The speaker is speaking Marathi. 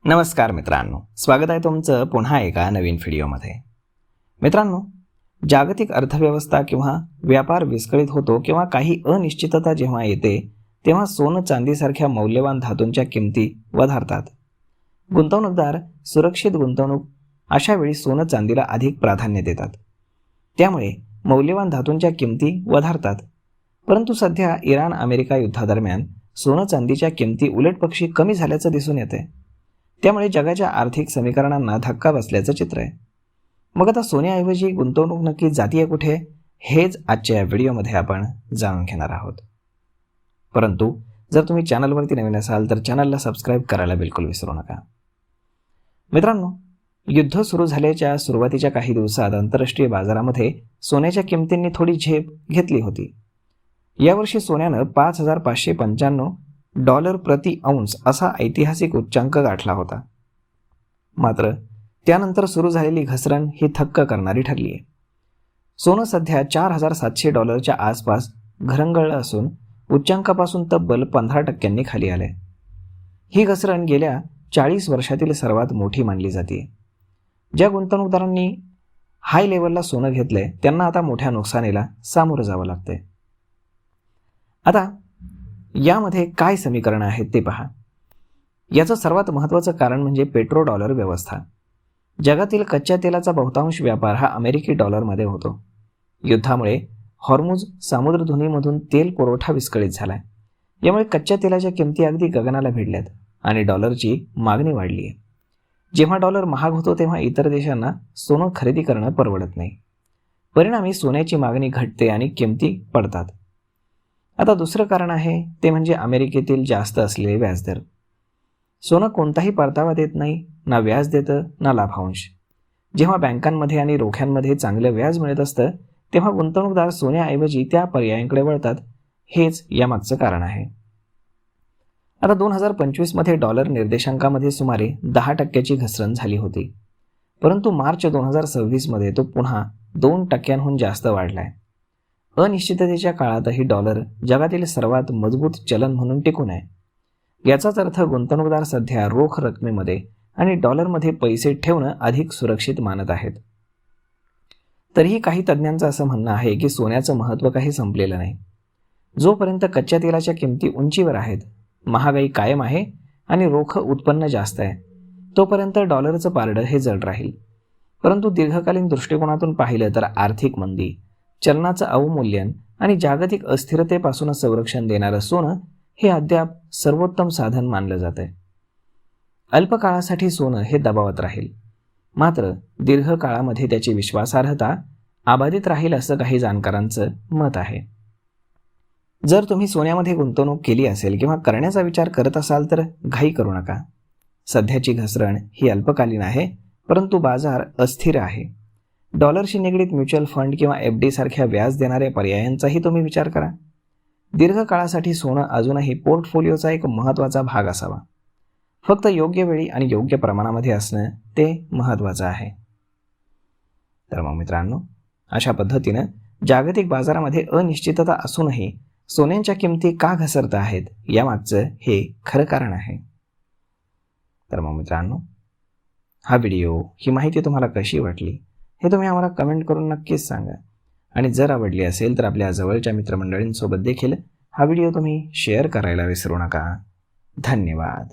नमस्कार मित्रांनो, स्वागत आहे तुमचं पुन्हा एका नवीन व्हिडिओमध्ये. मित्रांनो, जागतिक अर्थव्यवस्था किंवा व्यापार विस्कळीत होतो किंवा काही अनिश्चितता जेव्हा येते तेव्हा सोनं चांदीसारख्या मौल्यवान धातूंच्या किमती वधारतात. गुंतवणूकदार सुरक्षित गुंतवणूक अशा वेळी सोनं चांदीला अधिक प्राधान्य देतात. त्यामुळे मौल्यवान धातूंच्या किमती वधारतात. परंतु सध्या इराण अमेरिका युद्धादरम्यान सोनं चांदीच्या किमती उलटपक्षी कमी झाल्याचं दिसून येते. त्यामुळे जगाच्या आर्थिक समीकरणांना धक्का बसल्याचं चित्र आहे. मग आता सोन्याऐवजी गुंतवणूक नक्की जातीय कुठे, हेच आजच्या या व्हिडिओमध्ये आपण जाणून घेणार आहोत. परंतु जर तुम्ही चॅनलवरती नवीन असाल तर चॅनलला सबस्क्राईब करायला बिलकुल विसरू नका. मित्रांनो, युद्ध सुरू झाल्याच्या सुरुवातीच्या काही दिवसात आंतरराष्ट्रीय बाजारामध्ये सोन्याच्या किमतींनी थोडी झेप घेतली होती. यावर्षी सोन्यानं $5,595 प्रति औंस असा ऐतिहासिक उच्चांक गाठला होता. मात्र त्यानंतर सुरू झालेली घसरण ही थक्क करणारी ठरली आहे. सोनं सध्या $4,700 आसपास घरंगळलं असून उच्चांकापासून तब्बल 15% खाली आले. ही घसरण गेल्या 40 वर्षातील सर्वात मोठी मानली जाते. ज्या गुंतवणूकदारांनी हाय लेवलला सोनं घेतलंय त्यांना आता मोठ्या नुकसानीला सामोरं जावं लागतंय. आता यामध्ये काय समीकरण आहेत ते पहा. याचं सर्वात महत्त्वाचं कारण म्हणजे पेट्रो डॉलर व्यवस्था. जगातील कच्च्या तेलाचा बहुतांश व्यापार हा अमेरिकी डॉलरमध्ये होतो. युद्धामुळे हॉर्मुझ सामुद्रधुनीमधून तेल पुरवठा विस्कळीत झालाय. यामुळे कच्च्या तेलाच्या किमती अगदी गगनाला भिडल्यात आणि डॉलरची मागणी वाढली आहे. जेव्हा डॉलर महाग होतो तेव्हा इतर देशांना सोनं खरेदी करणं परवडत नाही. परिणामी सोन्याची मागणी घटते आणि किमती पडतात. आता दुसरं कारण आहे ते म्हणजे अमेरिकेतील जास्त असलेले व्याजदर. सोनं कोणताही परतावा देत नाही, ना व्याज देतं ना लाभांश. जेव्हा बँकांमध्ये आणि रोख्यांमध्ये चांगलं व्याज मिळत असतं तेव्हा गुंतवणूकदार सोन्याऐवजी त्या पर्यायांकडे वळतात. हेच यामागचं कारण आहे. आता 2025 डॉलर निर्देशांकामध्ये सुमारे 10% घसरण झाली होती. परंतु मार्च 2026 तो पुन्हा 2% जास्त वाढलाय. अनिश्चिततेच्या काळातही डॉलर जगातील सर्वात मजबूत चलन म्हणून टिकून आहे. याचाच अर्थ गुंतवणूकदार सध्या रोख रकमेमध्ये आणि डॉलरमध्ये पैसे ठेवणं अधिक सुरक्षित मानत आहेत. तरीही काही तज्ज्ञांचं असं म्हणणं आहे की सोन्याचं महत्त्व काही संपलेलं नाही. जोपर्यंत कच्च्या तेलाच्या किमती उंचीवर आहेत, महागाई कायम आहे आणि रोख उत्पन्न जास्त आहे, तोपर्यंत डॉलरचं पारडं हे जड राहील. परंतु दीर्घकालीन दृष्टिकोनातून पाहिलं तर आर्थिक मंदी, चलनाचं अवमूल्यन आणि जागतिक अस्थिरतेपासून संरक्षण देणारं सोनं हे अद्याप सर्वोत्तम साधन मानलं जात आहे. अल्पकाळासाठी सोनं हे दबावात राहील, मात्र दीर्घकाळामध्ये त्याची विश्वासार्हता अबाधित राहील असं काही जाणकारांचं मत आहे. जर तुम्ही सोन्यामध्ये गुंतवणूक केली असेल किंवा करण्याचा विचार करत असाल तर घाई करू नका. सध्याची घसरण ही अल्पकालीन आहे, परंतु बाजार अस्थिर आहे. डॉलरशी निगडीत म्युच्युअल फंड किंवा FD सारख्या व्याज देणाऱ्या पर्यायांचाही तुम्ही विचार करा. दीर्घकाळासाठी सोनं अजूनही पोर्टफोलिओचा एक महत्त्वाचा भाग असावा. फक्त योग्य वेळी आणि योग्य प्रमाणामध्ये असणं ते महत्त्वाचं आहे. तर मग मित्रांनो, अशा पद्धतीनं जागतिक बाजारामध्ये अनिश्चितता असूनही सोन्याच्या किमती का घसरत आहेत यामागचं हे खरं कारण आहे. तर मग मित्रांनो, हा व्हिडिओ, ही माहिती तुम्हाला कशी वाटली हे तुम्ही आम्हाला कमेंट करून नक्कीच सांगा. आणि जर आवडली असेल तर आपल्या जवळच्या मित्रमंडळींसोबत देखील हा व्हिडिओ तुम्ही शेअर करायला विसरू नका. धन्यवाद.